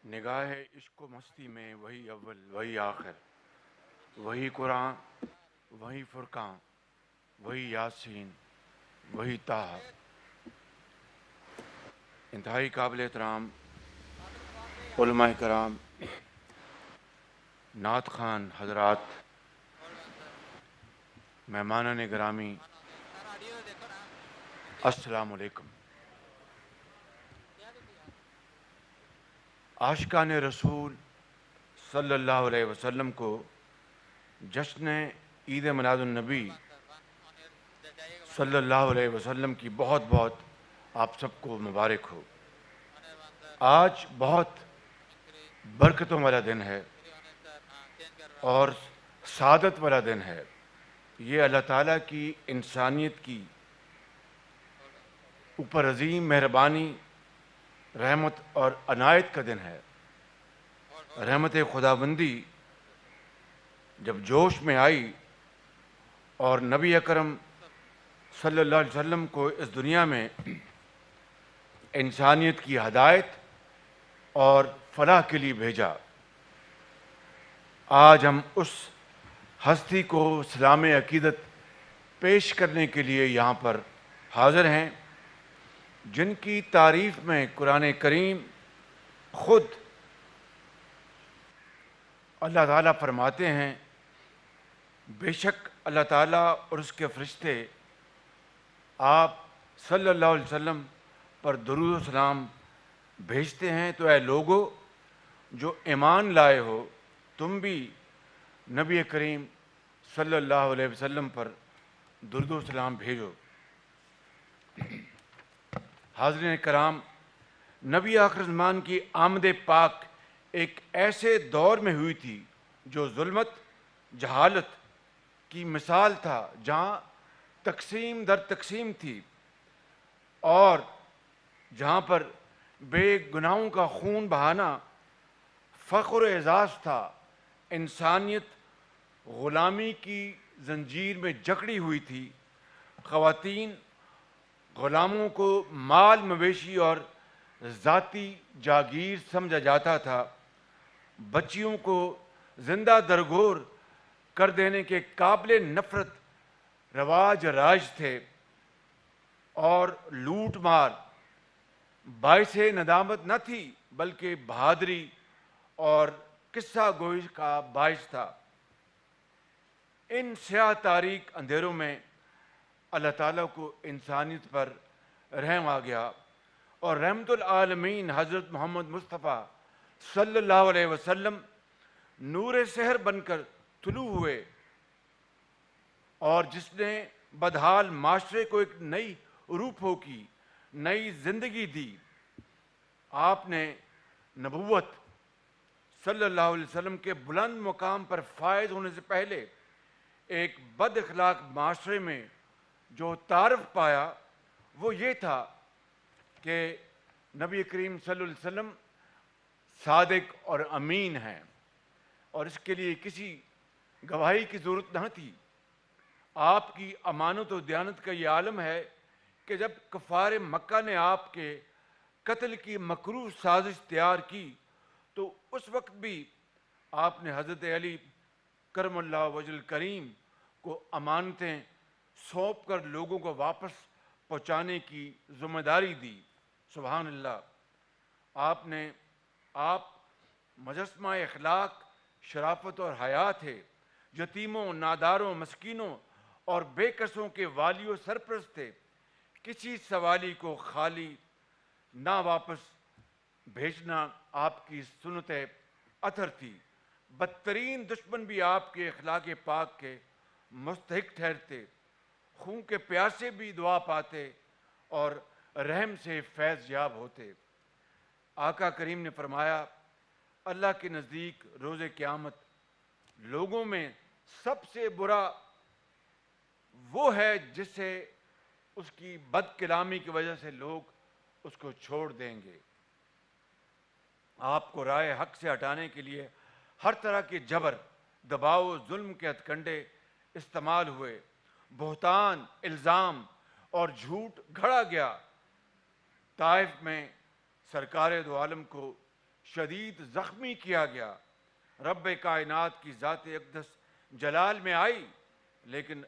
نگاہ عشق و مستی میں وہی اول وہی آخر، وہی قرآن وہی فرقان، وہی یاسین وہی طٰہٰ۔ انتہائی قابل احترام علماء کرام، نعت خوان حضرات، مہمانان گرامی، السلام علیکم۔ عاشقان رسول صلی اللہ علیہ وسلم کو جشن عید میلاد النبی صلی اللہ علیہ وسلم کی بہت بہت آپ سب کو مبارک ہو۔ آج بہت برکتوں والا دن ہے اور سعادت والا دن ہے۔ یہ اللہ تعالیٰ کی انسانیت کی اوپر عظیم مہربانی، رحمت اور عنایت کا دن ہے۔ رحمت خداوندی جب جوش میں آئی اور نبی اکرم صلی اللہ علیہ وسلم کو اس دنیا میں انسانیت کی ہدایت اور فلاح کے لیے بھیجا، آج ہم اس ہستی کو سلام عقیدت پیش کرنے کے لیے یہاں پر حاضر ہیں، جن کی تعریف میں قرآن کریم خود اللہ تعالیٰ فرماتے ہیں، بے شک اللہ تعالیٰ اور اس کے فرشتے آپ صلی اللہ علیہ وسلم پر درود و سلام بھیجتے ہیں، تو اے لوگو جو ایمان لائے ہو، تم بھی نبی کریم صلی اللہ علیہ وسلم پر درود و سلام بھیجو۔ حاضرین کرام، نبی آخر زمان کی آمد پاک ایک ایسے دور میں ہوئی تھی جو ظلمت، جہالت کی مثال تھا، جہاں تقسیم در تقسیم تھی اور جہاں پر بے گناہوں کا خون بہانا فخر و اعزاز تھا۔ انسانیت غلامی کی زنجیر میں جکڑی ہوئی تھی۔ خواتین غلاموں کو مال مویشی اور ذاتی جاگیر سمجھا جاتا تھا۔ بچیوں کو زندہ درگور کر دینے کے قابل نفرت رواج رائج تھے اور لوٹ مار باعث ندامت نہ تھی بلکہ بہادری اور قصہ گوئی کا باعث تھا۔ ان سیاہ تاریک اندھیروں میں اللہ تعالیٰ کو انسانیت پر رحم آ گیا اور رحمت العالمین حضرت محمد مصطفیٰ صلی اللہ علیہ وسلم نور سحر بن کر طلوع ہوئے، اور جس نے بدحال معاشرے کو ایک نئی روح کی نئی زندگی دی۔ آپ نے نبوت صلی اللہ علیہ وسلم کے بلند مقام پر فائز ہونے سے پہلے ایک بد اخلاق معاشرے میں جو تعارف پایا وہ یہ تھا کہ نبی کریم صلی اللہ علیہ وسلم صادق اور امین ہیں، اور اس کے لیے کسی گواہی کی ضرورت نہ تھی۔ آپ کی امانت و دیانت کا یہ عالم ہے کہ جب کفار مکہ نے آپ کے قتل کی مکروہ سازش تیار کی تو اس وقت بھی آپ نے حضرت علی کرم اللہ وجہ الکریم کو امانتیں سونپ کر لوگوں کو واپس پہنچانے کی ذمہ داری دی۔ سبحان اللہ۔ آپ مجسمہ اخلاق، شرافت اور حیا تھے۔ یتیموں، ناداروں، مسکینوں اور بے کسوں کے والی و سرپرست تھے۔ کسی سوالی کو خالی نہ واپس بھیجنا آپ کی سنت اطہر تھی۔ بدترین دشمن بھی آپ کے اخلاق پاک کے مستحق ٹھہرتے۔ خون کے پیاسے بھی دعا پاتے اور رحم سے فیض یاب ہوتے۔ آقا کریم نے فرمایا، اللہ کے نزدیک روز قیامت لوگوں میں سب سے برا وہ ہے جسے اس کی بد کلامی کی وجہ سے لوگ اس کو چھوڑ دیں گے۔ آپ کو رائے حق سے ہٹانے کے لیے ہر طرح کے جبر، دباؤ، ظلم کے ہتھ کنڈے استعمال ہوئے، بہتان، الزام اور جھوٹ گھڑا گیا۔ طائف میں سرکار دو عالم کو شدید زخمی کیا گیا۔ رب کائنات کی ذات اقدس جلال میں آئی، لیکن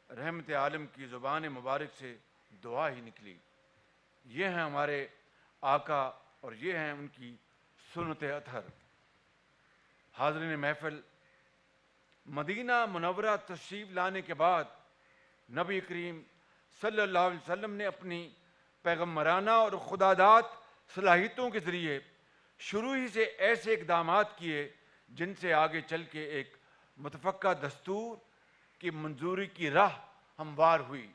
رحمت عالم کی زبان مبارک سے دعا ہی نکلی۔ یہ ہیں ہمارے آقا اور یہ ہیں ان کی سنت اطہر۔ حاضرین محفل، مدینہ منورہ تشریف لانے کے بعد نبی کریم صلی اللہ علیہ وسلم نے اپنی پیغمبرانہ اور خداداد صلاحیتوں کے ذریعے شروع ہی سے ایسے اقدامات کیے جن سے آگے چل کے ایک متفقہ دستور کی منظوری کی راہ ہموار ہوئی۔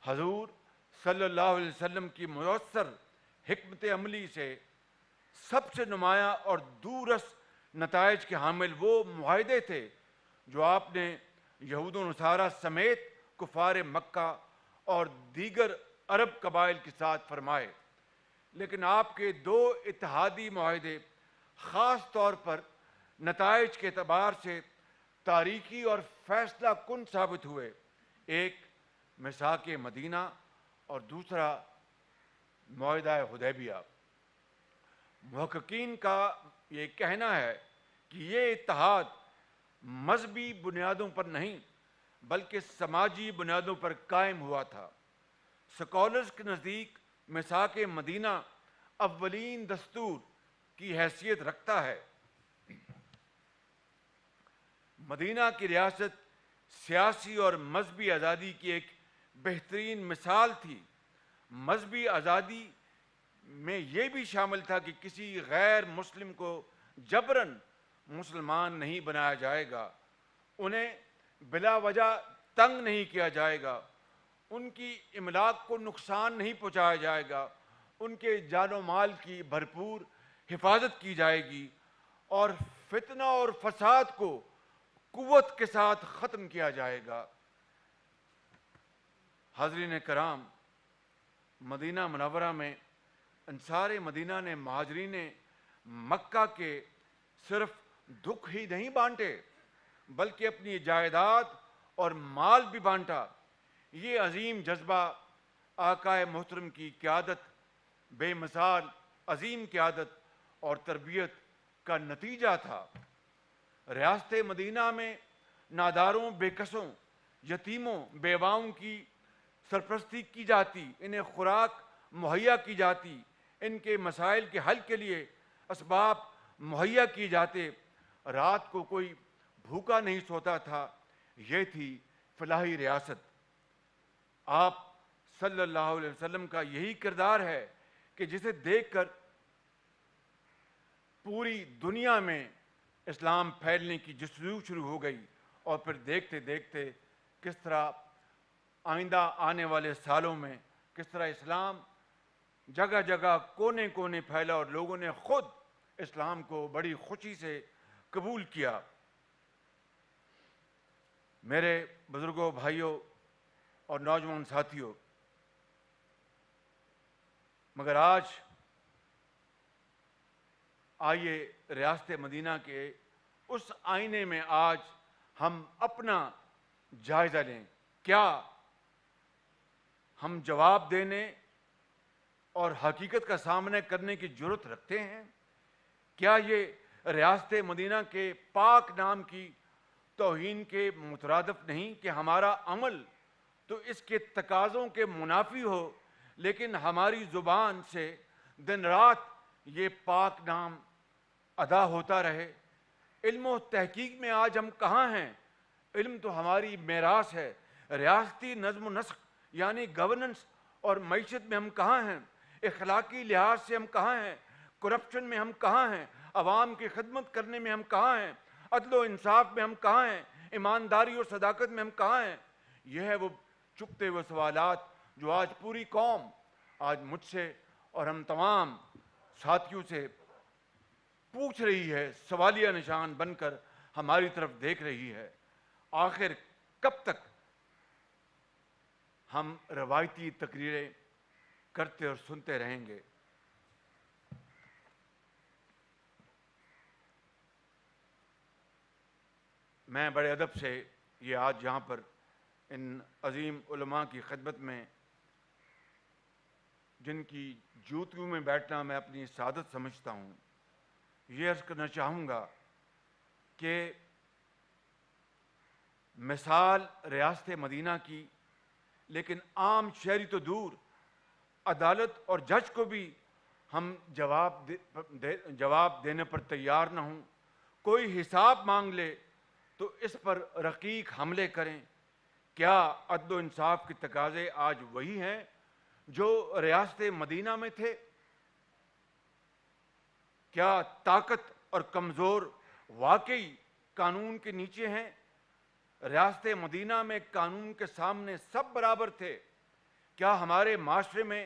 حضور صلی اللہ علیہ وسلم کی مؤثر حکمت عملی سے سب سے نمایاں اور دورس نتائج کے حامل وہ معاہدے تھے جو آپ نے یہود و نصارہ سمیت کفار مکہ اور دیگر عرب قبائل کے ساتھ فرمائے۔ لیکن آپ کے دو اتحادی معاہدے خاص طور پر نتائج کے اعتبار سے تاریخی اور فیصلہ کن ثابت ہوئے، ایک میثاق مدینہ اور دوسرا معاہدہ حدیبیہ۔ محققین کا یہ کہنا ہے کہ یہ اتحاد مذہبی بنیادوں پر نہیں بلکہ سماجی بنیادوں پر قائم ہوا تھا۔ سکالرز کے نزدیک میثاق مدینہ اولین دستور کی حیثیت رکھتا ہے۔ مدینہ کی ریاست سیاسی اور مذہبی آزادی کی ایک بہترین مثال تھی۔ مذہبی آزادی میں یہ بھی شامل تھا کہ کسی غیر مسلم کو جبراً مسلمان نہیں بنایا جائے گا، انہیں بلا وجہ تنگ نہیں کیا جائے گا، ان کی املاک کو نقصان نہیں پہنچایا جائے گا، ان کے جان و مال کی بھرپور حفاظت کی جائے گی اور فتنہ اور فساد کو قوت کے ساتھ ختم کیا جائے گا۔ حاضرین کرام، مدینہ منورہ میں انصار مدینہ نے مہاجرین مکہ کے صرف دکھ ہی نہیں بانٹے بلکہ اپنی جائیداد اور مال بھی بانٹا۔ یہ عظیم جذبہ آقا محترم کی قیادت، بے مثال عظیم قیادت اور تربیت کا نتیجہ تھا۔ ریاست مدینہ میں ناداروں، بے کسوں، یتیموں، بیواؤں کی سرپرستی کی جاتی، انہیں خوراک مہیا کی جاتی، ان کے مسائل کے حل کے لیے اسباب مہیا کیے جاتے، رات کو کوئی بھوکا نہیں سوتا تھا۔ یہ تھی فلاحی ریاست۔ آپ صلی اللہ علیہ وسلم کا یہی کردار ہے کہ جسے دیکھ کر پوری دنیا میں اسلام پھیلنے کی جستجو شروع ہو گئی، اور پھر دیکھتے دیکھتے کس طرح آئندہ آنے والے سالوں میں کس طرح اسلام جگہ جگہ کونے کونے پھیلا اور لوگوں نے خود اسلام کو بڑی خوشی سے قبول کیا۔ میرے بزرگوں، بھائیوں اور نوجوان ساتھیوں، مگر آج آئیے ریاست مدینہ کے اس آئینے میں آج ہم اپنا جائزہ لیں۔ کیا ہم جواب دینے اور حقیقت کا سامنا کرنے کی جرات رکھتے ہیں؟ کیا یہ ریاست مدینہ کے پاک نام کی توہین کے مترادف نہیں کہ ہمارا عمل تو اس کے تقاضوں کے منافی ہو، لیکن ہماری زبان سے دن رات یہ پاک نام ادا ہوتا رہے؟ علم و تحقیق میں آج ہم کہاں ہیں؟ علم تو ہماری میراث ہے۔ ریاستی نظم و نسق یعنی گورننس اور معیشت میں ہم کہاں ہیں؟ اخلاقی لحاظ سے ہم کہاں ہیں؟ کرپشن میں ہم کہاں ہیں؟ عوام کی خدمت کرنے میں ہم کہاں ہیں؟ عدل و انصاف میں ہم کہاں ہیں؟ ایمانداری اور صداقت میں ہم کہاں ہیں؟ یہ ہے وہ چکتے ہوئے سوالات جو آج پوری قوم آج مجھ سے اور ہم تمام ساتھیوں سے پوچھ رہی ہے، سوالیہ نشان بن کر ہماری طرف دیکھ رہی ہے۔ آخر کب تک ہم روایتی تقریریں کرتے اور سنتے رہیں گے؟ میں بڑے ادب سے یہ آج یہاں پر ان عظیم علماء کی خدمت میں جن کی جوتیوں میں بیٹھنا میں اپنی سعادت سمجھتا ہوں، یہ عرض کرنا چاہوں گا کہ مثال ریاست مدینہ کی، لیکن عام شہری تو دور، عدالت اور جج کو بھی ہم جواب دینے پر تیار نہ ہوں۔ کوئی حساب مانگ لے تو اس پر رقیق حملے کریں۔ کیا عدل و انصاف کے تقاضے آج وہی ہیں جو ریاست مدینہ میں تھے؟ کیا طاقت اور کمزور واقعی قانون کے نیچے ہیں؟ ریاست مدینہ میں قانون کے سامنے سب برابر تھے۔ کیا ہمارے معاشرے میں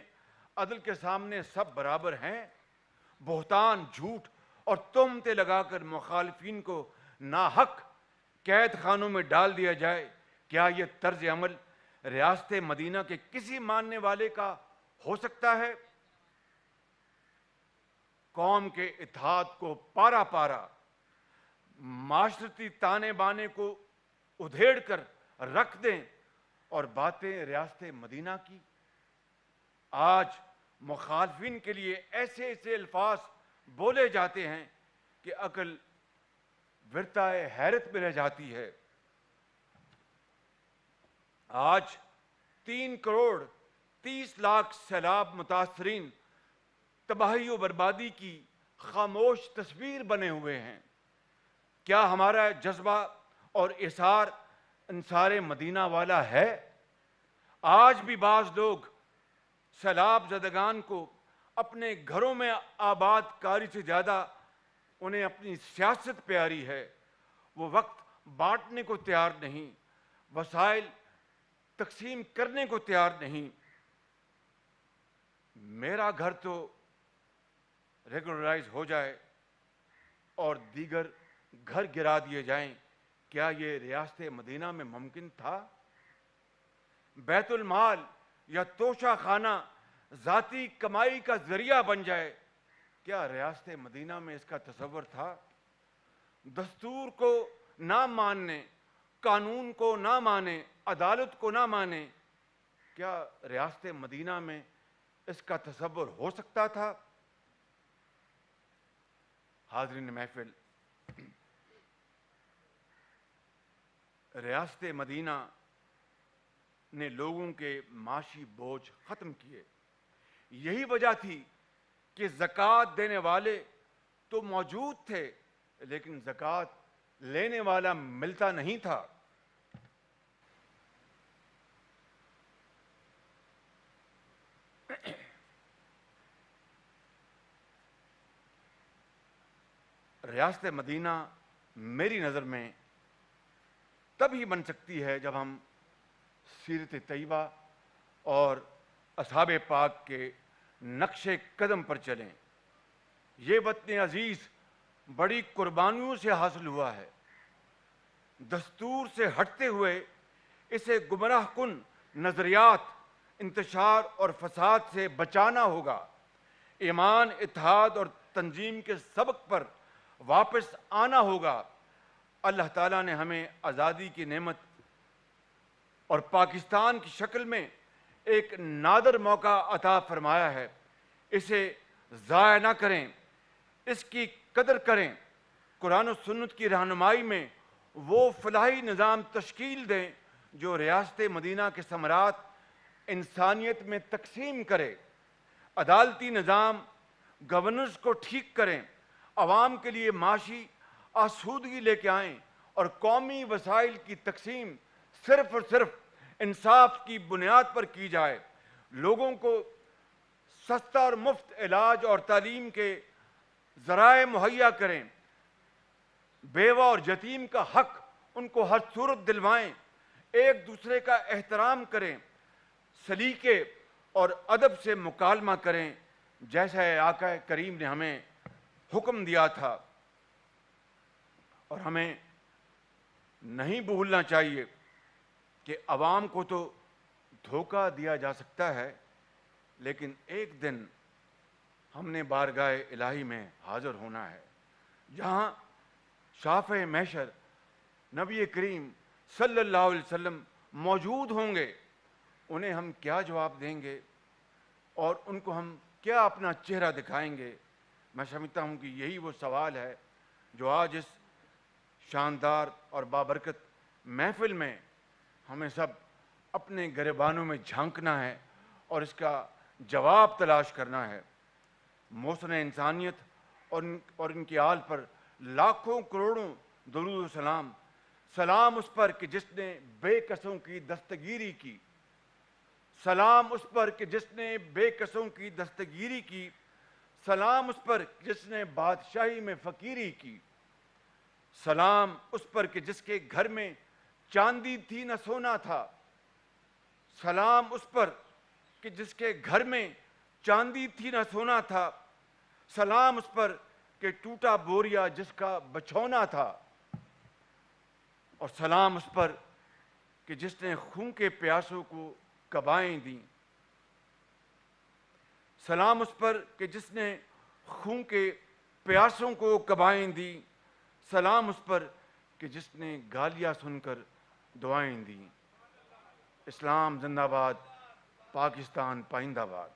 عدل کے سامنے سب برابر ہیں؟ بہتان، جھوٹ اور تہمتیں لگا کر مخالفین کو ناحق قید خانوں میں ڈال دیا جائے، کیا یہ طرز عمل ریاست مدینہ کے کسی ماننے والے کا ہو سکتا ہے؟ قوم کے اتحاد کو پارا پارا، معاشرتی تانے بانے کو ادھیڑ کر رکھ دیں اور باتیں ریاست مدینہ کی۔ آج مخالفین کے لیے ایسے ایسے الفاظ بولے جاتے ہیں کہ عقل ورتائے حیرت میں رہ جاتی ہے۔ آج 3 کروڑ 30 لاکھ سیلاب متاثرین تباہی و بربادی کی خاموش تصویر بنے ہوئے ہیں۔ کیا ہمارا جذبہ اور اثار انصار مدینہ والا ہے؟ آج بھی بعض لوگ سیلاب زدگان کو اپنے گھروں میں آباد کاری سے زیادہ انہیں اپنی سیاست پیاری ہے۔ وہ وقت بانٹنے کو تیار نہیں، وسائل تقسیم کرنے کو تیار نہیں۔ میرا گھر تو ریگولرائز ہو جائے اور دیگر گھر گرا دیے جائیں، کیا یہ ریاست مدینہ میں ممکن تھا؟ بیت المال یا توشہ خانہ ذاتی کمائی کا ذریعہ بن جائے، کیا ریاست مدینہ میں اس کا تصور تھا؟ دستور کو نہ ماننے، قانون کو نہ مانے، عدالت کو نہ مانے، کیا ریاست مدینہ میں اس کا تصور ہو سکتا تھا؟ حاضرین محفل، ریاست مدینہ نے لوگوں کے معاشی بوجھ ختم کیے۔ یہی وجہ تھی کہ زکوٰۃ دینے والے تو موجود تھے، لیکن زکوٰۃ لینے والا ملتا نہیں تھا۔ ریاست مدینہ میری نظر میں تب ہی بن سکتی ہے جب ہم سیرت طیبہ اور اصحاب پاک کے نقش قدم پر چلیں۔ یہ وطن عزیز بڑی قربانیوں سے حاصل ہوا ہے۔ دستور سے ہٹتے ہوئے اسے گمراہ کن نظریات، انتشار اور فساد سے بچانا ہوگا۔ ایمان، اتحاد اور تنظیم کے سبق پر واپس آنا ہوگا۔ اللہ تعالیٰ نے ہمیں آزادی کی نعمت اور پاکستان کی شکل میں ایک نادر موقع عطا فرمایا ہے۔ اسے ضائع نہ کریں، اس کی قدر کریں۔ قرآن و سنت کی رہنمائی میں وہ فلاحی نظام تشکیل دیں جو ریاست مدینہ کے ثمرات انسانیت میں تقسیم کرے۔ عدالتی نظام، گورننس کو ٹھیک کریں، عوام کے لیے معاشی آسودگی لے کے آئیں اور قومی وسائل کی تقسیم صرف اور صرف انصاف کی بنیاد پر کی جائے۔ لوگوں کو سستا اور مفت علاج اور تعلیم کے ذرائع مہیا کریں۔ بیوہ اور یتیم کا حق ان کو ہر صورت دلوائیں۔ ایک دوسرے کا احترام کریں، سلیقے اور ادب سے مکالمہ کریں، جیسا آقا کریم نے ہمیں حکم دیا تھا۔ اور ہمیں نہیں بھولنا چاہیے کہ عوام کو تو دھوکہ دیا جا سکتا ہے، لیکن ایک دن ہم نے بارگاہ الہی میں حاضر ہونا ہے، جہاں شافع محشر نبی کریم صلی اللہ علیہ وسلم موجود ہوں گے۔ انہیں ہم کیا جواب دیں گے اور ان کو ہم کیا اپنا چہرہ دکھائیں گے؟ میں سمجھتا ہوں کہ یہی وہ سوال ہے جو آج اس شاندار اور بابرکت محفل میں ہمیں سب اپنے گریبانوں میں جھانکنا ہے اور اس کا جواب تلاش کرنا ہے۔ محسن انسانیت اور ان کی آل پر لاکھوں کروڑوں درود و سلام۔ سلام اس پر کہ جس نے بے کسوں کی دستگیری کی، سلام اس پر کہ جس نے بے کسوں کی دستگیری کی، سلام اس پر جس نے بادشاہی میں فقیری کی، سلام اس پر کہ جس کے گھر میں چاندی تھی نہ سونا تھا، سلام اس پر کہ جس کے گھر میں چاندی تھی نہ سونا تھا، سلام اس پر کہ ٹوٹا بوریا جس کا بچھونا تھا، اور سلام اس پر کہ جس نے خون کے پیاسوں کو کبائیں دیں، سلام اس پر کہ جس نے خون کے پیاسوں کو کبائیں دیں، سلام اس پر کہ جس نے گالیاں سن کر دعائیں دیں۔ اسلام زندہ باد، پاکستان پائندہ باد۔